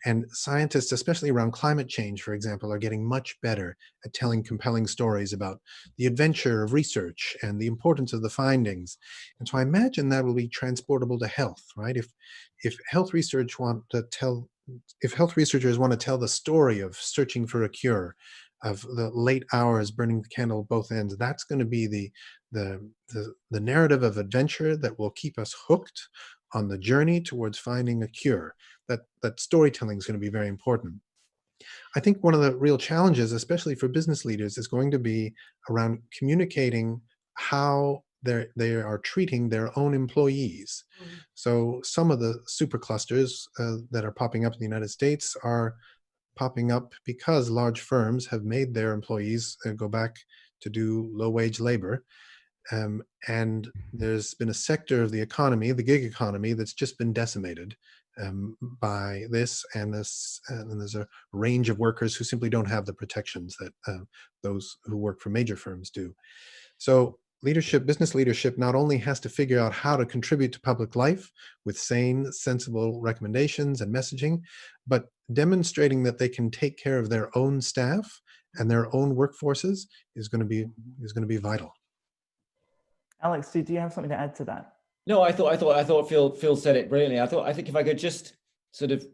And scientists, especially around climate change, for example, are getting much better at telling compelling stories about the adventure of research and the importance of the findings. And so I imagine that will be transportable to health, right? If health researchers want to tell the story of searching for a cure, of the late hours burning the candle at both ends, that's going to be the narrative of adventure that will keep us hooked on the journey towards finding a cure. That storytelling is going to be very important. I think one of the real challenges, especially for business leaders, is going to be around communicating how they are treating their own employees. Mm-hmm. So some of the superclusters that are popping up in the United States are popping up because large firms have made their employees go back to do low-wage labor. And there's been a sector of the economy, the gig economy, that's just been decimated by this, and there's a range of workers who simply don't have the protections that those who work for major firms do. So business leadership not only has to figure out how to contribute to public life with sane, sensible recommendations and messaging, but demonstrating that they can take care of their own staff and their own workforces is going to be vital. Alex, do you have something to add to that? No, I thought Phil said it brilliantly. I think if I could just sort of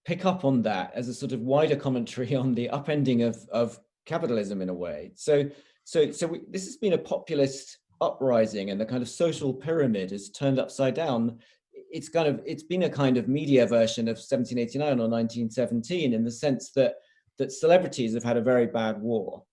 pick up on that as a sort of wider commentary on the upending of capitalism in a way. So this has been a populist uprising, and the kind of social pyramid is turned upside down. It's been a kind of media version of 1789 or 1917 in the sense that celebrities have had a very bad war.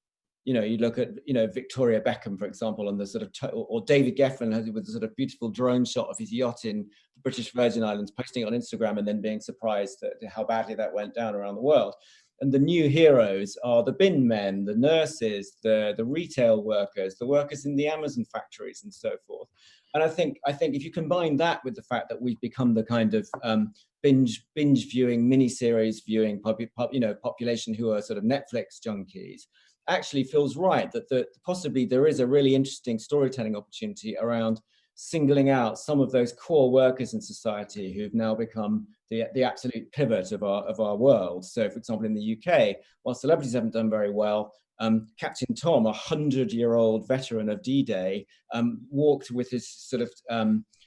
You know, you look at, you know, Victoria Beckham, for example, and the sort of, or David Geffen with a sort of beautiful drone shot of his yacht in the British Virgin Islands, posting it on Instagram and then being surprised at how badly that went down around the world. And the new heroes are the bin men, the nurses, the retail workers, the workers in the Amazon factories and so forth. And I think if you combine that with the fact that we've become the kind of binge viewing, miniseries viewing population who are sort of Netflix junkies, actually feels right that possibly there is a really interesting storytelling opportunity around singling out some of those core workers in society who've now become the absolute pivot of our world. So, for example, in the UK, while celebrities haven't done very well, Captain Tom, 100-year-old veteran of D-Day, walked with his sort of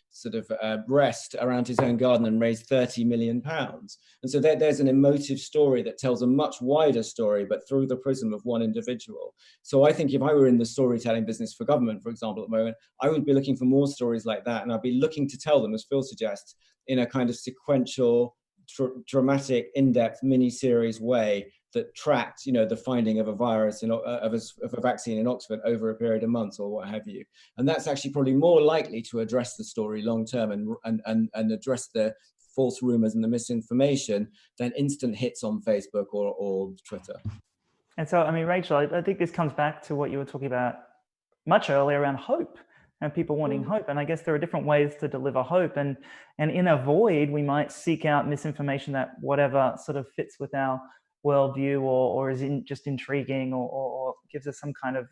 sort of rest around his own garden and raised £30 million. And so there's an emotive story that tells a much wider story, but through the prism of one individual. So I think if I were in the storytelling business for government, for example, at the moment, I would be looking for more stories like that. And I'd be looking to tell them, as Phil suggests, in a kind of sequential, dramatic, in-depth mini-series way that tracked, the finding of a virus of a vaccine in Oxford over a period of months or what have you. And that's actually probably more likely to address the story long term and address the false rumors and the misinformation than instant hits on Facebook or Twitter. And so, I mean, Rachel, I think this comes back to what you were talking about much earlier around hope and people wanting hope. And I guess there are different ways to deliver hope. And in a void, we might seek out misinformation that whatever sort of fits with our worldview or is just intriguing or gives us some kind of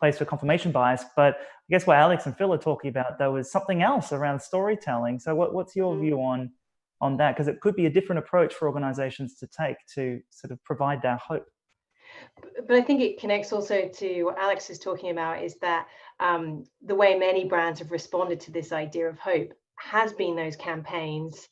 place for confirmation bias. But I guess what Alex and Phil are talking about, though, is something else around storytelling. So what's your view on that? Because it could be a different approach for organizations to take to sort of provide that hope. But I think it connects also to what Alex is talking about, is that the way many brands have responded to this idea of hope has been those campaigns.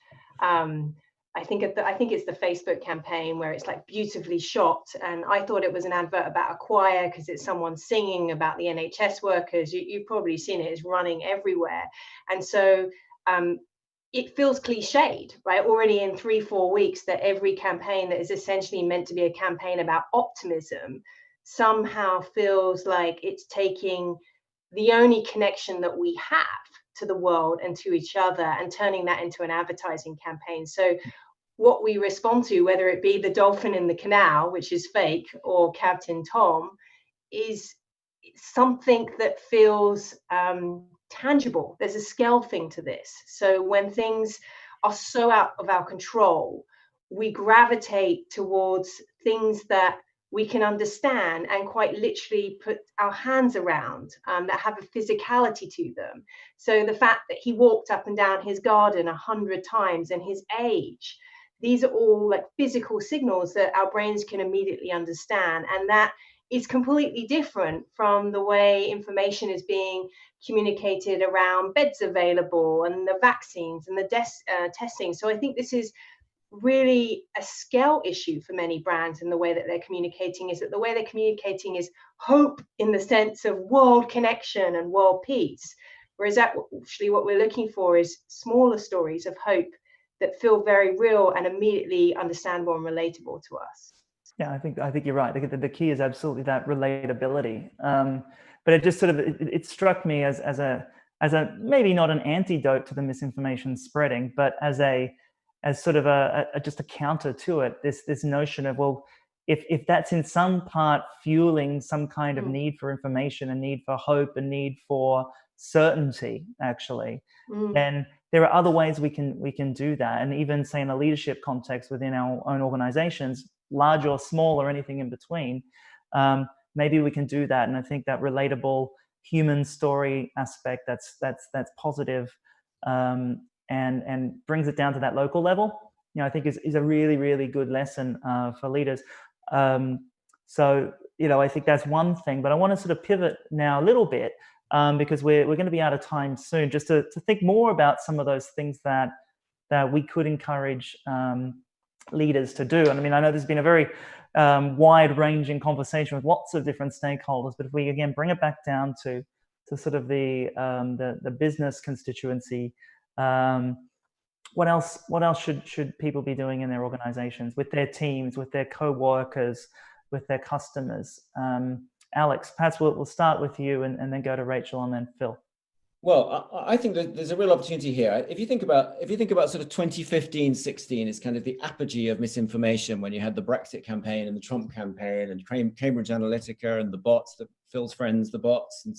I think it's the Facebook campaign where it's like beautifully shot, and I thought it was an advert about a choir because it's someone singing about the NHS workers. You've probably seen it; it's running everywhere, and so it feels cliched, right? Already in 3-4 weeks, that every campaign that is essentially meant to be a campaign about optimism somehow feels like it's taking the only connection that we have to the world and to each other and turning that into an advertising campaign. So what we respond to, whether it be the dolphin in the canal, which is fake, or Captain Tom, is something that feels tangible. There's a scale thing to this. So when things are so out of our control, we gravitate towards things that we can understand and quite literally put our hands around, that have a physicality to them. So the fact that he walked up and down his garden 100 times and his age, these are all like physical signals that our brains can immediately understand. And that is completely different from the way information is being communicated around beds available and the vaccines and the testing. So I think this is really a scale issue for many brands in the way that they're communicating, is that the way they're communicating is hope in the sense of world connection and world peace. Whereas actually what we're looking for is smaller stories of hope that feel very real and immediately understandable and relatable to us. Yeah, I think you're right. The key is absolutely that relatability. But it just sort of it struck me as a maybe not an antidote to the misinformation spreading, but as sort of just a counter to it. This notion of, well, if that's in some part fueling some kind of need for information, a need for hope, a need for certainty, actually, then there are other ways we can do that. And even say in a leadership context within our own organizations, large or small or anything in between, maybe we can do that. And I think that relatable human story aspect that's positive and brings it down to that local level, I think is a really, really good lesson for leaders. So I think that's one thing, but I want to sort of pivot now a little bit because we're going to be out of time soon, just to think more about some of those things that we could encourage leaders to do. And I mean, I know there's been a very wide-ranging conversation with lots of different stakeholders, but if we again bring it back down to sort of the business constituency, what else should people be doing in their organizations, with their teams, with their co-workers, with their customers? Alex, perhaps we'll start with you and then go to Rachel and then Phil. Well, I think that there's a real opportunity here. If you think about sort of 2015-16 is kind of the apogee of misinformation, when you had the Brexit campaign and the Trump campaign and Cambridge Analytica and the bots, Phil's friends, the bots, and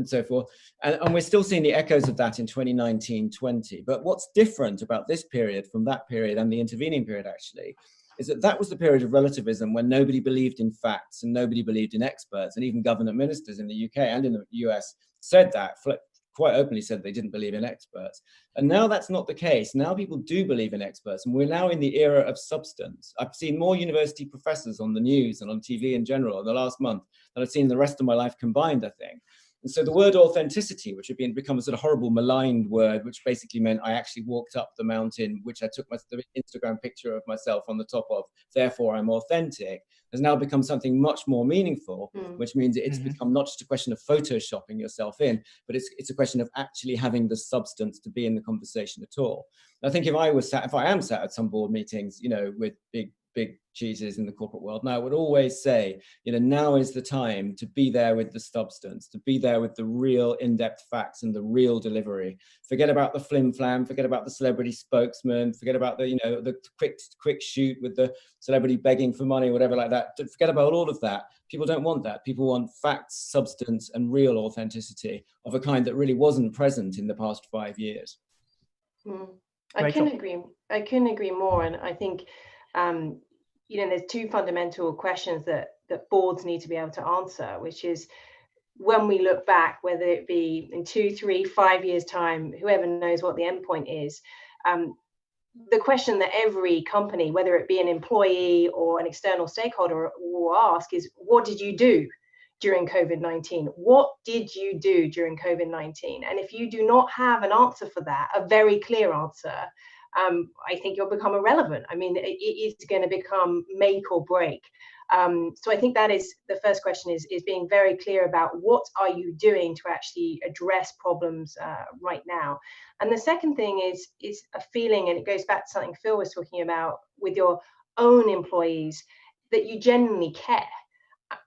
so forth. And we're still seeing the echoes of that in 2019-20. But what's different about this period from that period and the intervening period, actually, is that was the period of relativism when nobody believed in facts and nobody believed in experts, and even government ministers in the UK and in the US said that, quite openly said they didn't believe in experts. And now that's not the case. Now people do believe in experts, and we're now in the era of substance. I've seen more university professors on the news and on TV in general in the last month than I've seen the rest of my life combined, I think. And so the word authenticity, which had become a sort of horrible maligned word, which basically meant I actually walked up the mountain, which I took the Instagram picture of myself on the top of, therefore I'm authentic, has now become something much more meaningful, which means it's become not just a question of photoshopping yourself in, but it's a question of actually having the substance to be in the conversation at all. I think if I am sat at some board meetings, with big cheeses in the corporate world, now I would always say, now is the time to be there with the substance, to be there with the real in-depth facts and the real delivery. Forget about the flim-flam, forget about the celebrity spokesman, forget about the quick shoot with the celebrity begging for money, whatever like that. Forget about all of that. People don't want that. People want facts, substance, and real authenticity of a kind that really wasn't present in the past 5 years. I couldn't agree more. And I think, there's two fundamental questions that boards need to be able to answer, which is, when we look back, whether it be in 2, 3, 5 years time, whoever knows what the endpoint is, the question that every company, whether it be an employee or an external stakeholder, will ask is, what did you do during COVID-19? What did you do during COVID-19? And if you do not have an answer for that, a very clear answer, I think you'll become irrelevant. I mean, it is going to become make or break. So I think that is the first question, is being very clear about what are you doing to actually address problems right now. And the second thing is a feeling, and it goes back to something Phil was talking about with your own employees, that you genuinely care.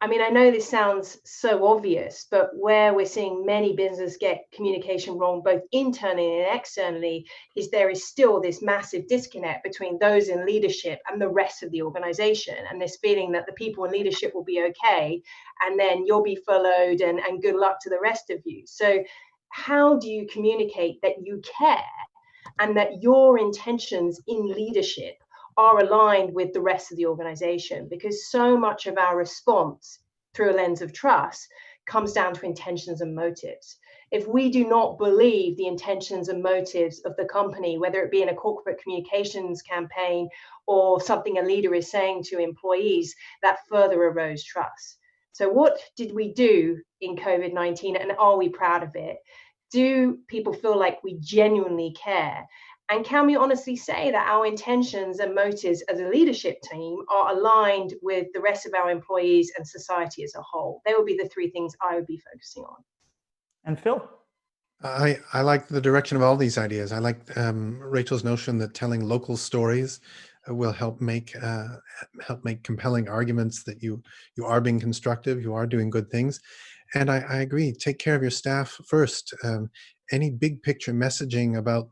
I mean, I know this sounds so obvious, but where we're seeing many businesses get communication wrong, both internally and externally, is there is still this massive disconnect between those in leadership and the rest of the organization. And this feeling that the people in leadership will be okay, and then you'll be furloughed and good luck to the rest of you. So how do you communicate that you care and that your intentions in leadership are aligned with the rest of the organization? Because so much of our response through a lens of trust comes down to intentions and motives. If we do not believe the intentions and motives of the company, whether it be in a corporate communications campaign or something a leader is saying to employees, that further erodes trust. So what did we do in COVID-19, and are we proud of it? Do people feel like we genuinely care? And can we honestly say that our intentions and motives as a leadership team are aligned with the rest of our employees and society as a whole? They would be the three things I would be focusing on. And Phil? I like the direction of all these ideas. I like Rachel's notion that telling local stories will help make compelling arguments that you are being constructive, you are doing good things. And I agree, take care of your staff first. Any big picture messaging about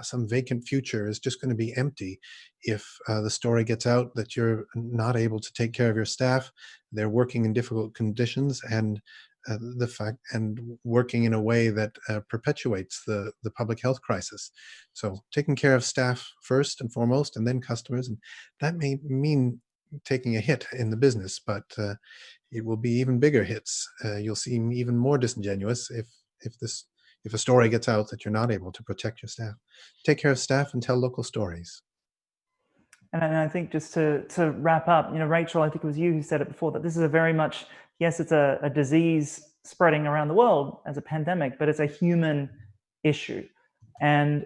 some vacant future is just going to be empty if the story gets out that you're not able to take care of your staff, they're working in difficult conditions, and working in a way that perpetuates the public health crisis. So taking care of staff first and foremost, and then customers, and that may mean taking a hit in the business, but it will be even bigger hits. You'll seem even more disingenuous if a story gets out that you're not able to protect your staff. Take care of staff and tell local stories. And I think just to wrap up, Rachel, I think it was you who said it before, that this is a very much, yes, it's a disease spreading around the world as a pandemic, but it's a human issue. And,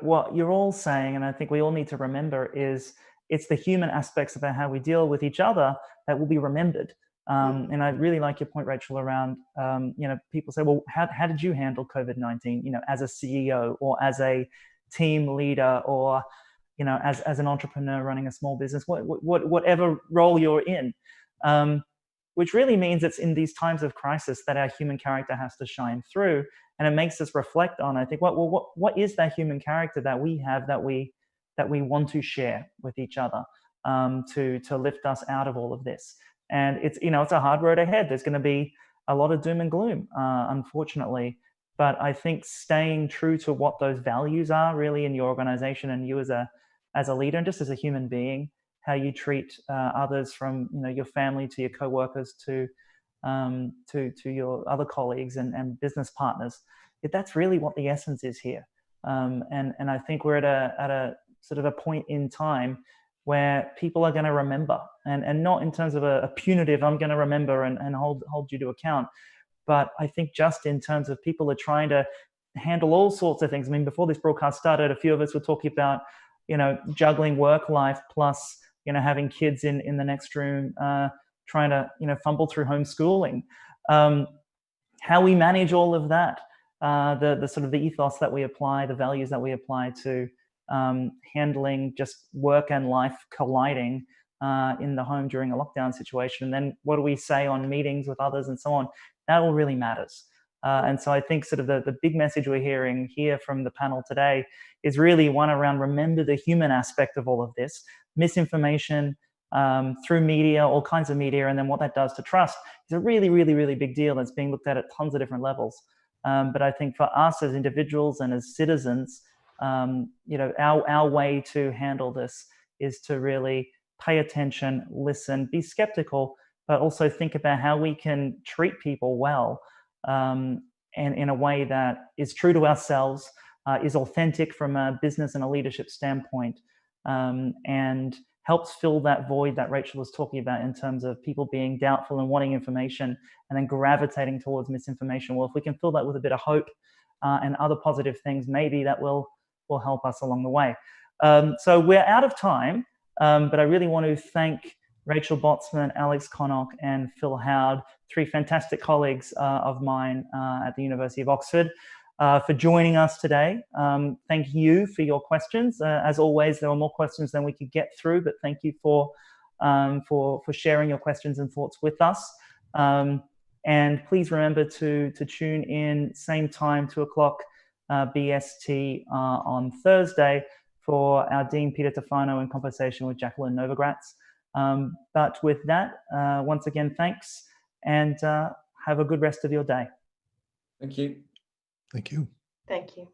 what you're all saying, and I think we all need to remember, is it's the human aspects about how we deal with each other that will be remembered. And I really like your point, Rachel, around, people say, well, how did you handle COVID-19, as a CEO or as a team leader or, as an entrepreneur running a small business, whatever role you're in, which really means it's in these times of crisis that our human character has to shine through. And it makes us reflect on, I think, what is that human character that we have that we want to share with each other to lift us out of all of this. And it's a hard road ahead. There's going to be a lot of doom and gloom, unfortunately. But I think staying true to what those values are really in your organization, and you as a leader and just as a human being, how you treat others, from your family to your coworkers to your other colleagues and business partners, that's really what the essence is here. And I think we're at a sort of a point in time where people are going to remember, and not in terms of a punitive, I'm going to remember and hold you to account, But I think just in terms of people are trying to handle all sorts of things. I mean, before this broadcast started, a few of us were talking about, juggling work life plus, having kids in the next room, trying to, fumble through homeschooling. How we manage all of that, the sort of the ethos that we apply, the values that we apply to handling just work and life colliding in the home during a lockdown situation. And then what do we say on meetings with others and so on? That all really matters. And so I think sort of the big message we're hearing here from the panel today is really one around remember the human aspect of all of this. Misinformation through media, all kinds of media, and then what that does to trust is a really, really, really big deal that's being looked at tons of different levels. But I think for us as individuals and as citizens, our way to handle this is to really pay attention, listen, be skeptical, but also think about how we can treat people well, and in a way that is true to ourselves, is authentic from a business and a leadership standpoint, and helps fill that void that Rachel was talking about in terms of people being doubtful and wanting information and then gravitating towards misinformation. Well, if we can fill that with a bit of hope and other positive things, maybe that will help us along the way. So we're out of time, but I really want to thank Rachel Botsman, Alex Connock, and Phil Howard, three fantastic colleagues of mine at the University of Oxford, for joining us today. Thank you for your questions. As always, there were more questions than we could get through, but thank you for sharing your questions and thoughts with us. And please remember to tune in same time, 2:00 BST on Thursday for our Dean Peter Tofano in conversation with Jacqueline Novogratz. But with that, once again, thanks, and have a good rest of your day. Thank you. Thank you. Thank you.